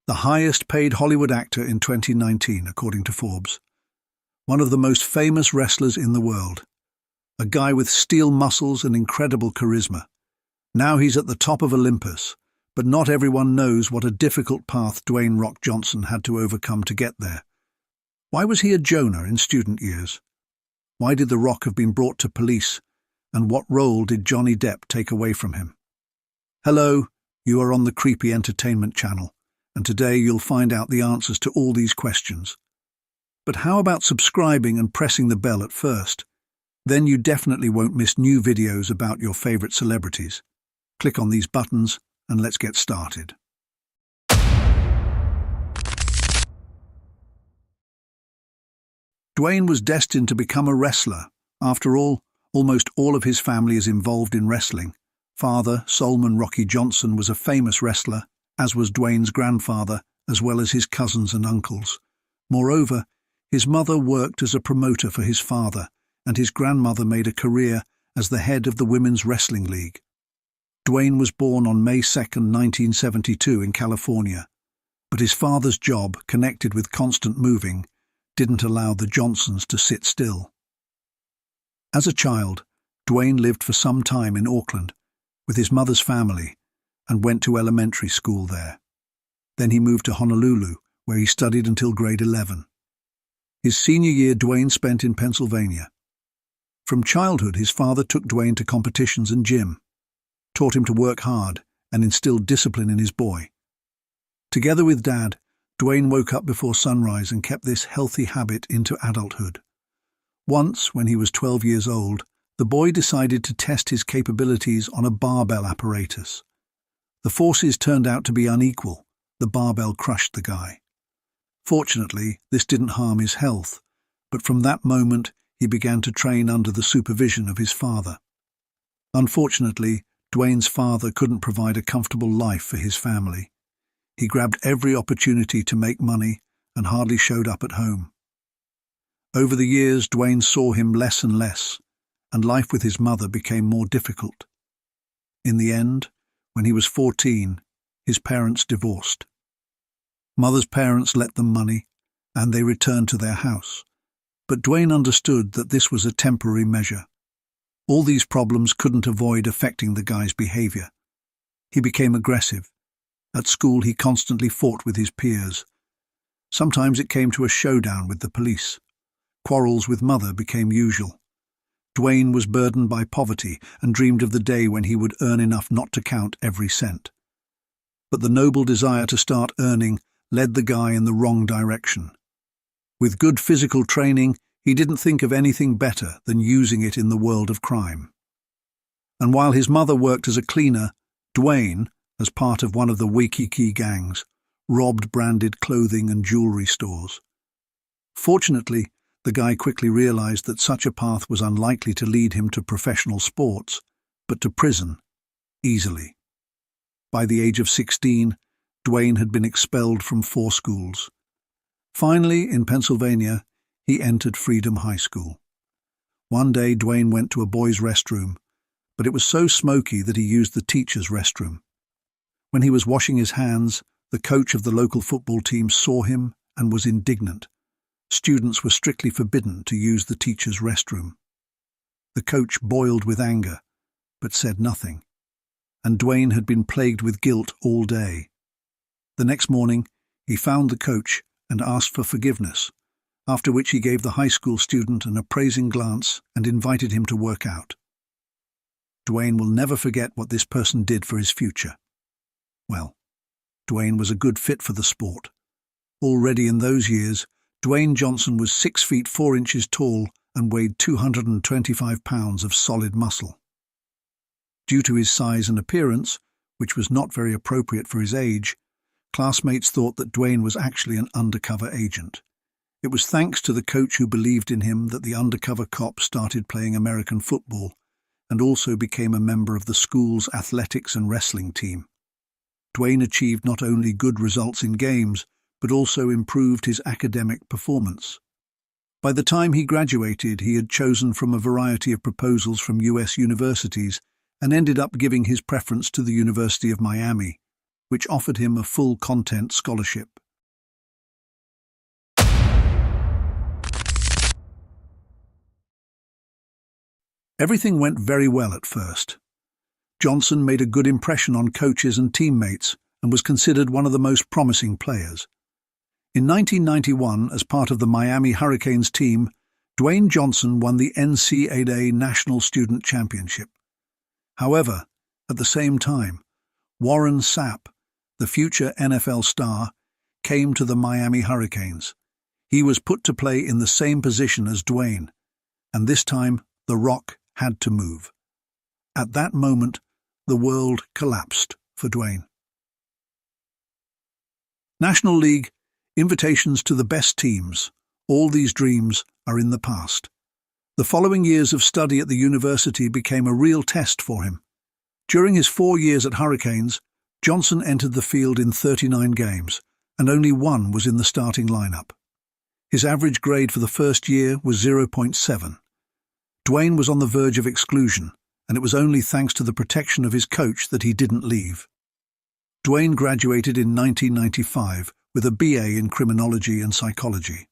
the highest-paid Hollywood actor in 2019, according to Forbes. One of the most famous wrestlers in the world. A guy with steel muscles and incredible charisma. Now he's at the top of Olympus, but not everyone knows what a difficult path Dwayne "Rock" Johnson had to overcome to get there. Why was he a Jonah in student years? Why did The Rock have been brought to police, and what role did Johnny Depp take away from him? Hello, you are on the Creepy Entertainment channel, and today you'll find out the answers to all these questions. But how about subscribing and pressing the bell at first? Then you definitely won't miss new videos about your favorite celebrities. Click on these buttons and let's get started. Dwayne was destined to become a wrestler. After all, almost all of his family is involved in wrestling. Father, Solomon "Rocky" Johnson, was a famous wrestler, as was Dwayne's grandfather, as well as his cousins and uncles. Moreover, his mother worked as a promoter for his father, and his grandmother made a career as the head of the Women's Wrestling League. Dwayne was born on May 2, 1972 in California, but his father's job, connected with constant moving, didn't allow the Johnsons to sit still. As a child, Dwayne lived for some time in Auckland with his mother's family and went to elementary school there. Then he moved to Honolulu, where he studied until grade 11. His senior year Dwayne spent in Pennsylvania. From childhood, his father took Dwayne to competitions and gym, taught him to work hard, and instilled discipline in his boy. Together with Dad, Dwayne woke up before sunrise and kept this healthy habit into adulthood. Once, when he was 12 years old, the boy decided to test his capabilities on a barbell apparatus. The forces turned out to be unequal. The barbell crushed the guy. Fortunately, this didn't harm his health, but from that moment he began to train under the supervision of his father. Unfortunately, Dwayne's father couldn't provide a comfortable life for his family. He grabbed every opportunity to make money and hardly showed up at home. Over the years, Dwayne saw him less and less, and life with his mother became more difficult. In the end, when he was 14, his parents divorced. Mother's parents lent them money, and they returned to their house. But Dwayne understood that this was a temporary measure. All these problems couldn't avoid affecting the guy's behavior. He became aggressive. At school, he constantly fought with his peers. Sometimes it came to a showdown with the police. Quarrels with mother became usual. Dwayne was burdened by poverty and dreamed of the day when he would earn enough not to count every cent. But the noble desire to start earning led the guy in the wrong direction. With good physical training, he didn't think of anything better than using it in the world of crime. And while his mother worked as a cleaner, Dwayne, as part of one of the Waikiki gangs, robbed branded clothing and jewelry stores. Fortunately, the guy quickly realized that such a path was unlikely to lead him to professional sports, but to prison, easily. By the age of 16, Dwayne had been expelled from 4 schools. Finally, in Pennsylvania, he entered Freedom High School. One day, Dwayne went to a boys' restroom, but it was so smoky that he used the teacher's restroom. When he was washing his hands, the coach of the local football team saw him and was indignant. Students were strictly forbidden to use the teacher's restroom. The coach boiled with anger, but said nothing, and Dwayne had been plagued with guilt all day. The next morning, he found the coach and asked for forgiveness, after which he gave the high school student an appraising glance and invited him to work out. Dwayne will never forget what this person did for his future. Well, Dwayne was a good fit for the sport. Already in those years, Dwayne Johnson was 6 feet 4 inches tall and weighed 225 pounds of solid muscle. Due to his size and appearance, which was not very appropriate for his age, classmates thought that Dwayne was actually an undercover agent. It was thanks to the coach who believed in him that the undercover cop started playing American football and also became a member of the school's athletics and wrestling team. Dwayne achieved not only good results in games, but also improved his academic performance. By the time he graduated, he had chosen from a variety of proposals from US universities and ended up giving his preference to the University of Miami, which offered him a full-content scholarship. Everything went very well at first. Johnson made a good impression on coaches and teammates and was considered one of the most promising players. In 1991, as part of the Miami Hurricanes team, Dwayne Johnson won the NCAA National Student Championship. However, at the same time, Warren Sapp, the future NFL star, came to the Miami Hurricanes. He was put to play in the same position as Dwayne, and this time the Rock had to move. At that moment, the world collapsed for Dwayne. National League, invitations to the best teams, all these dreams are in the past. The following years of study at the university became a real test for him. During his 4 years at Hurricanes, Johnson entered the field in 39 games, and only one was in the starting lineup. His average grade for the first year was 0.7. Dwayne was on the verge of exclusion, and it was only thanks to the protection of his coach that he didn't leave. Dwayne graduated in 1995 with a BA in criminology and psychology.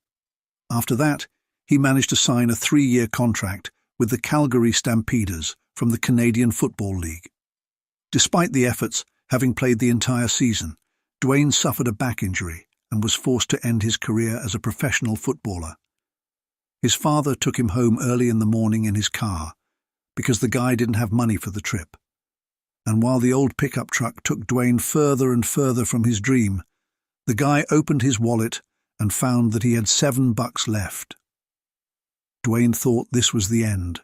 After that, he managed to sign a 3-year contract with the Calgary Stampeders from the Canadian Football League. Despite the efforts, having played the entire season, Dwayne suffered a back injury and was forced to end his career as a professional footballer. His father took him home early in the morning in his car because the guy didn't have money for the trip. And while the old pickup truck took Dwayne further and further from his dream, the guy opened his wallet and found that he had $7 left. Dwayne thought this was the end.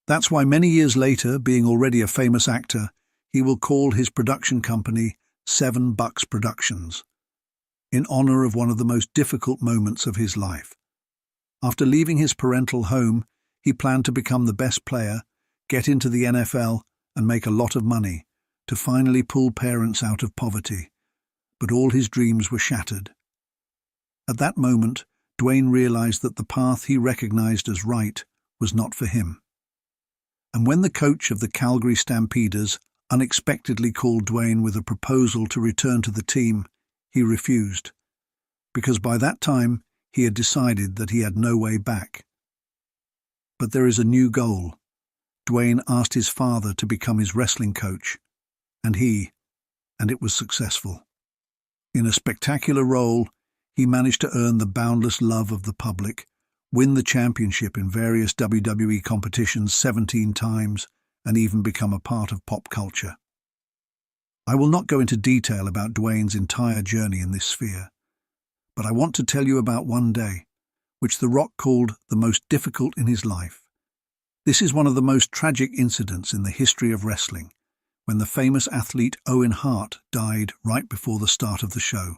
That's why many years later, being already a famous actor, he will call his production company $7 Productions, in honor of one of the most difficult moments of his life. After leaving his parental home, he planned to become the best player, get into the NFL, and make a lot of money, to finally pull parents out of poverty. But all his dreams were shattered. At that moment, Dwayne realized that the path he recognized as right was not for him. And when the coach of the Calgary Stampeders unexpectedly called Dwayne with a proposal to return to the team, he refused, because by that time he had decided that he had no way back. But there is a new goal. Dwayne asked his father to become his wrestling coach, and it was successful. In a spectacular role, he managed to earn the boundless love of the public, win the championship in various WWE competitions 17 times, and even become a part of pop culture. I will not go into detail about Dwayne's entire journey in this sphere, but I want to tell you about one day, which The Rock called the most difficult in his life. This is one of the most tragic incidents in the history of wrestling, when the famous athlete Owen Hart died right before the start of the show.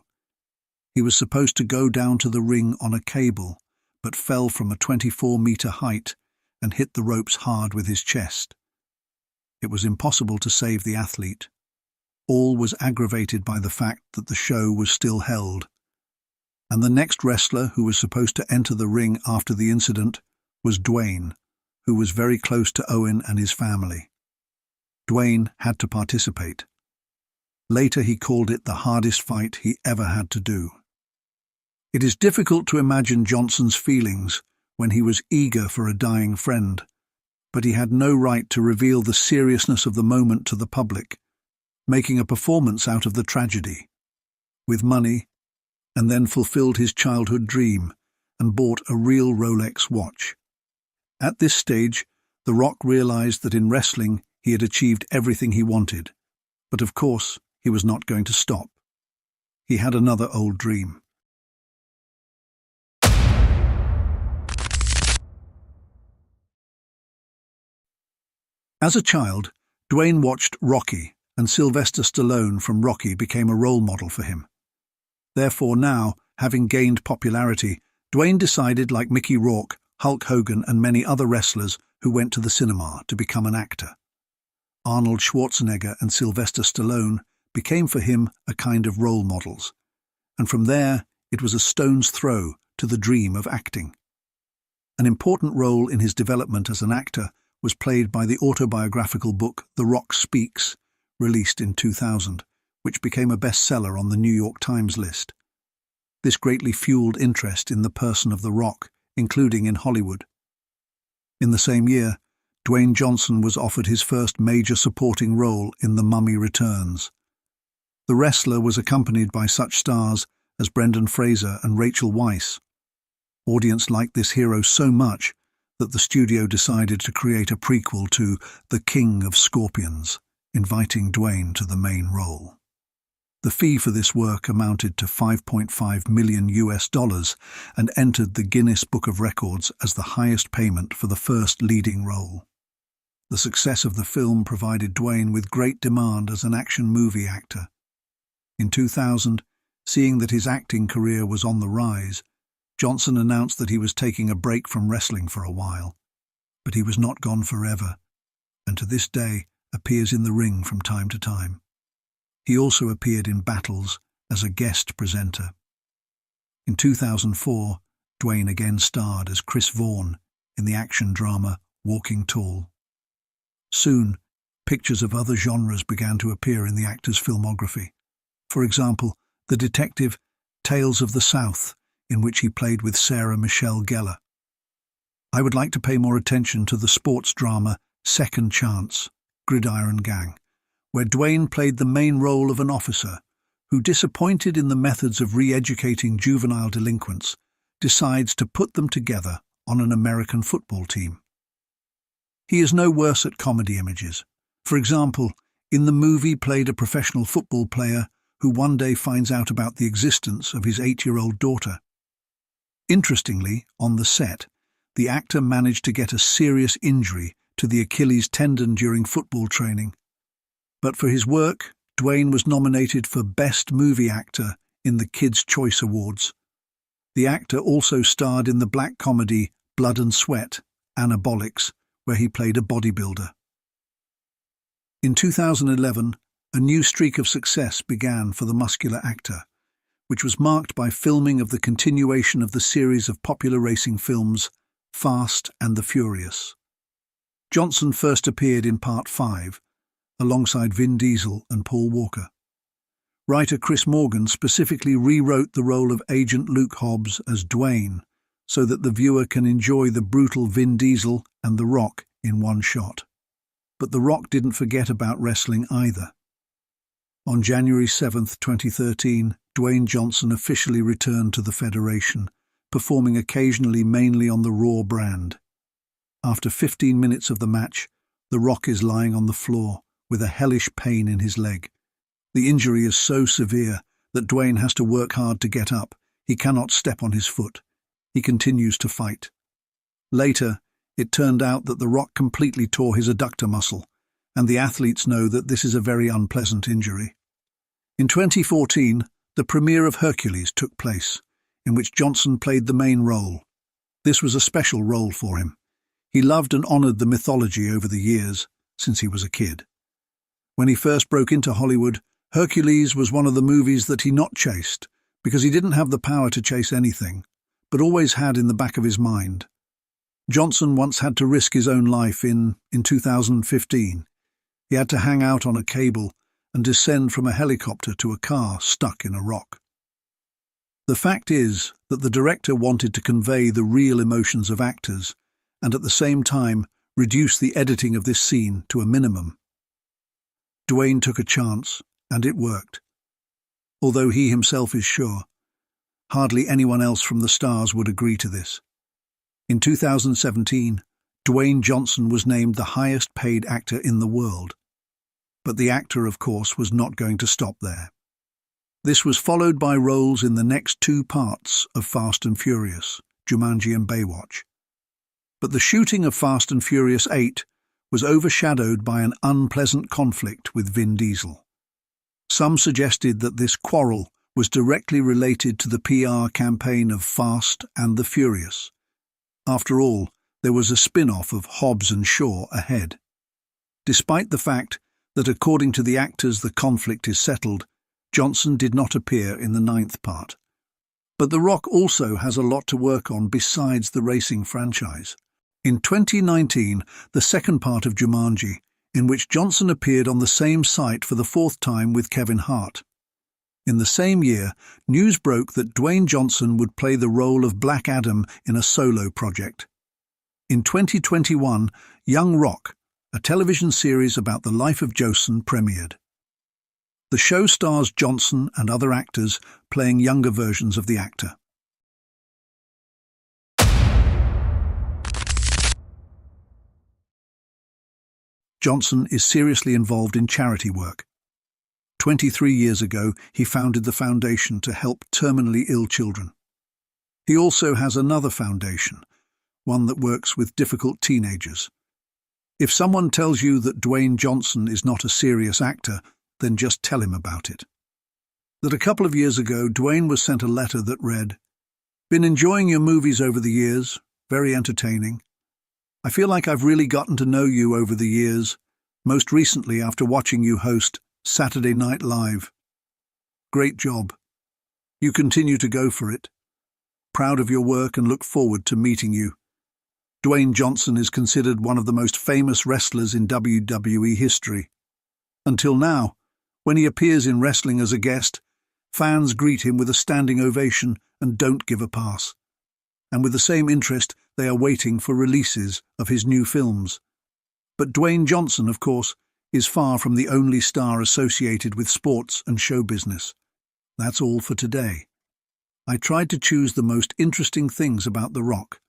He was supposed to go down to the ring on a cable, but fell from a 24-meter height and hit the ropes hard with his chest. It was impossible to save the athlete. All was aggravated by the fact that the show was still held. And the next wrestler who was supposed to enter the ring after the incident was Dwayne, who was very close to Owen and his family. Dwayne had to participate. Later he called it the hardest fight he ever had to do. It is difficult to imagine Johnson's feelings when he was eager for a dying friend, but he had no right to reveal the seriousness of the moment to the public, making a performance out of the tragedy. With money, and then fulfilled his childhood dream and bought a real Rolex watch. At this stage, The Rock realized that in wrestling he had achieved everything he wanted, but of course he was not going to stop. He had another old dream. As a child, Dwayne watched Rocky, and Sylvester Stallone from Rocky became a role model for him. Therefore now, having gained popularity, Dwayne decided, like Mickey Rourke, Hulk Hogan and many other wrestlers who went to the cinema, to become an actor. Arnold Schwarzenegger and Sylvester Stallone became for him a kind of role models, and from there it was a stone's throw to the dream of acting. An important role in his development as an actor was played by the autobiographical book The Rock Speaks, released in 2000, which became a bestseller on the New York Times list. This greatly fueled interest in the person of The Rock, including in Hollywood. In the same year, Dwayne Johnson was offered his first major supporting role in The Mummy Returns. The wrestler was accompanied by such stars as Brendan Fraser and Rachel Weisz. Audience liked this hero so much that the studio decided to create a prequel to The King of Scorpions, inviting Dwayne to the main role. The fee for this work amounted to $5.5 million and entered the Guinness Book of Records as the highest payment for the first leading role. The success of the film provided Dwayne with great demand as an action movie actor. In 2000, seeing that his acting career was on the rise, Johnson announced that he was taking a break from wrestling for a while. But he was not gone forever, and to this day appears in the ring from time to time. He also appeared in battles as a guest presenter. In 2004, Dwayne again starred as Chris Vaughn in the action drama Walking Tall. Soon, pictures of other genres began to appear in the actor's filmography. For example, the detective Tales of the South, in which he played with Sarah Michelle Gellar. I would like to pay more attention to the sports drama Second Chance, Gridiron Gang, where Dwayne played the main role of an officer who, disappointed in the methods of re-educating juvenile delinquents, decides to put them together on an American football team. He is no worse at comedy images. For example, in the movie played a professional football player who one day finds out about the existence of his 8-year-old daughter. Interestingly, on the set, the actor managed to get a serious injury to the Achilles tendon during football training. But for his work, Dwayne was nominated for Best Movie Actor in the Kids' Choice Awards. The actor also starred in the black comedy Blood and Sweat, Anabolics, where he played a bodybuilder. In 2011, a new streak of success began for the muscular actor, which was marked by filming of the continuation of the series of popular racing films Fast and the Furious. Johnson first appeared in Part 5, alongside Vin Diesel and Paul Walker. Writer Chris Morgan specifically rewrote the role of Agent Luke Hobbs as Dwayne so that the viewer can enjoy the brutal Vin Diesel and The Rock in one shot. But The Rock didn't forget about wrestling either. On January 7, 2013, Dwayne Johnson officially returned to the Federation, performing occasionally mainly on the Raw brand. After 15 minutes of the match, The Rock is lying on the floor, with a hellish pain in his leg. The injury is so severe that Dwayne has to work hard to get up. He cannot step on his foot. He continues to fight. Later, it turned out that The Rock completely tore his adductor muscle, and the athletes know that this is a very unpleasant injury. In 2014, the premiere of Hercules took place, in which Johnson played the main role. This was a special role for him. He loved and honored the mythology over the years, since he was a kid. When he first broke into Hollywood, Hercules was one of the movies that he not chased, because he didn't have the power to chase anything, but always had in the back of his mind. Johnson once had to risk his own life in 2015. He had to hang out on a cable and descend from a helicopter to a car stuck in a rock. The fact is that the director wanted to convey the real emotions of actors and at the same time reduce the editing of this scene to a minimum. Dwayne took a chance, and it worked. Although he himself is sure, hardly anyone else from the stars would agree to this. In 2017, Dwayne Johnson was named the highest-paid actor in the world. But the actor, of course, was not going to stop there. This was followed by roles in the next 2 parts of Fast and Furious, Jumanji and Baywatch. But the shooting of Fast and Furious 8 was overshadowed by an unpleasant conflict with Vin Diesel. Some suggested that this quarrel was directly related to the PR campaign of Fast and the Furious. After all, there was a spin-off of Hobbs and Shaw ahead. Despite the fact that according to the actors the conflict is settled, Johnson did not appear in the 9th part. But The Rock also has a lot to work on besides the racing franchise. In 2019, the second part of Jumanji, in which Johnson appeared on the same site for the fourth time with Kevin Hart. In the same year, news broke that Dwayne Johnson would play the role of Black Adam in a solo project. In 2021, Young Rock, a television series about the life of Johnson, premiered. The show stars Johnson and other actors playing younger versions of the actor. Johnson is seriously involved in charity work. 23 years ago, he founded the foundation to help terminally ill children. He also has another foundation, one that works with difficult teenagers. If someone tells you that Dwayne Johnson is not a serious actor, then just tell him about it. That a couple of years ago, Dwayne was sent a letter that read, "Been enjoying your movies over the years, very entertaining. I feel like I've really gotten to know you over the years, most recently after watching you host Saturday Night Live. Great job. You continue to go for it. Proud of your work and look forward to meeting you. Dwayne Johnson is considered one of the most famous wrestlers in WWE history. Until now, when he appears in wrestling as a guest, fans greet him with a standing ovation and don't give a pass. And with the same interest, they are waiting for releases of his new films. But Dwayne Johnson, of course, is far from the only star associated with sports and show business. That's all for today. I tried to choose the most interesting things about The Rock.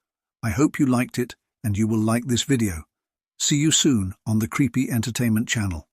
I hope you liked it and you will like this video. See you soon on the Creepy Entertainment channel.